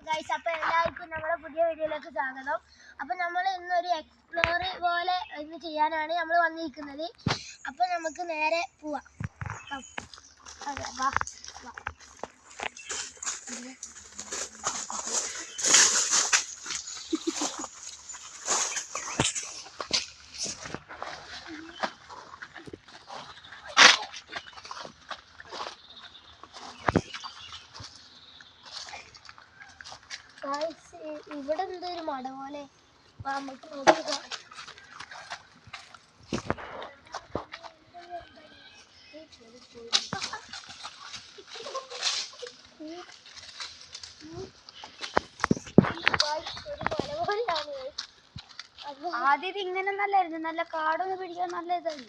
Guys, അപ്പോൾ എല്ലാവർക്കും നമ്മുടെ പുതിയ വീഡിയോയിലേക്ക് സ്വാഗതം. അപ്പോൾ നമ്മൾ ഇന്നൊരു എക്സ്പ്ലോർ പോലെ ഇന്ന് ചെയ്യാനാണ് നമ്മൾ വന്നിരിക്കുന്നത്. അപ്പോൾ നമുക്ക് നേരെ പോവാം. അതെ, വാ വാ. ഇവിടെ എന്തൊരു മട പോലെ നമുക്ക് നോക്കുക. ആദ്യം ഇങ്ങനെ നല്ലായിരുന്നു, നല്ല കാടൊന്ന് പിടിക്കാൻ നല്ല ഇതായി.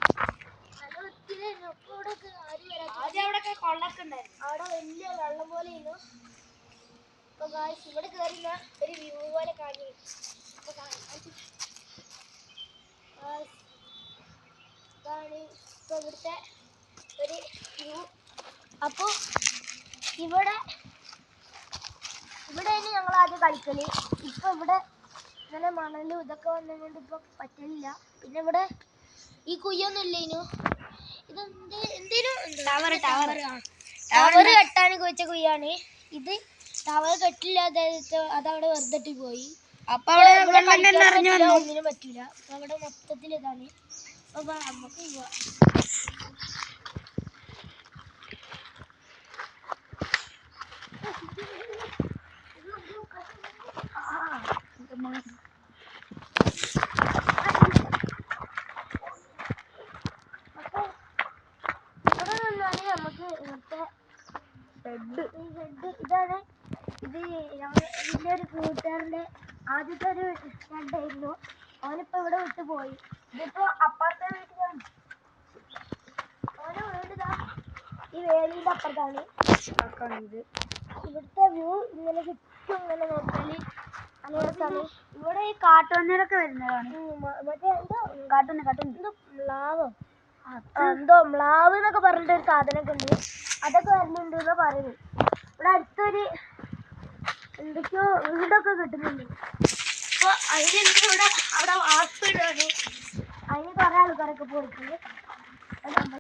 അവിടെ കൊള്ളൊക്കെ ഉണ്ടായിരുന്നു, അവിടെ വലിയ വെള്ളം പോലെ ഇരുന്നു. അപ്പൊ ഗായ്സ് ഇവിടെ കയറുന്ന ഒരു വ്യൂ പോലെ കാണി. ഇതാണ് ഇപ്പൊ ഇവിടുത്തെ ഒരു വ്യൂ. അപ്പൊ ഇവിടെയാണ് ഞങ്ങൾ ആദ്യം കളിക്കല്. ഇപ്പൊ ഇവിടെ ഇങ്ങനെ മണലും ഇതൊക്കെ വന്നുകൊണ്ട് ഇപ്പൊ പറ്റില്ല. പിന്നെ ഇവിടെ ഈ കുയ്യൊന്നും ഇല്ലേനു. ടവർ കെട്ടാൻ വെച്ച കുയ്യാണ് ഇത്. ടവർ കെട്ടില്ലാതെ അതവിടെ വെറുതെ പോയി. അപ്പൊ അവിടെ ഒന്നിനും പറ്റൂല. അപ്പൊ അവിടെ മൊത്തത്തിൽ ഇതാണ്. അപ്പൊ നമുക്ക് പോവാം. ഇതാണ് ഇത്. ഇതിൻ്റെ ഒരു കൂട്ടുകാരൻ്റെ ആദ്യത്തെ ഒരു ഷെഡായിരുന്നു. അവനിപ്പോൾ ഇവിടെ വിട്ടു പോയി. ഇതിപ്പോൾ അപ്പുറത്തെ വീട്ടിലാണ്. അവന് വീട് ഈ വേലിൻ്റെ അപ്പുറത്താണ്. ഇത് ഇവിടുത്തെ വ്യൂ ഇങ്ങനെ ചുറ്റും ഇങ്ങനെ നോക്കിയാൽ നല്ല സ്ഥലം. ഇവിടെ ഈ കാട്ടുപന്നികളൊക്കെ വരുന്നതാണ്. മറ്റേ എന്തോ കാട്ടുപന്നി മ്ലാവോ എന്തോ മ്ലാവ് എന്നൊക്കെ പറഞ്ഞിട്ടൊരു സാധനമൊക്കെ ഉണ്ട്. അതൊക്കെ വരുന്നുണ്ട് എന്ന് പറയുന്നു. ഇവിടെ അടുത്തൊരു എന്തൊക്കെയോ വീടൊക്കെ കിട്ടുന്നുണ്ട്. അപ്പോൾ അതിന് അവിടെ വാർപ്പിടാണ്. അതിന് കുറേ ആൾക്കാരൊക്കെ പോയിട്ടുണ്ട്.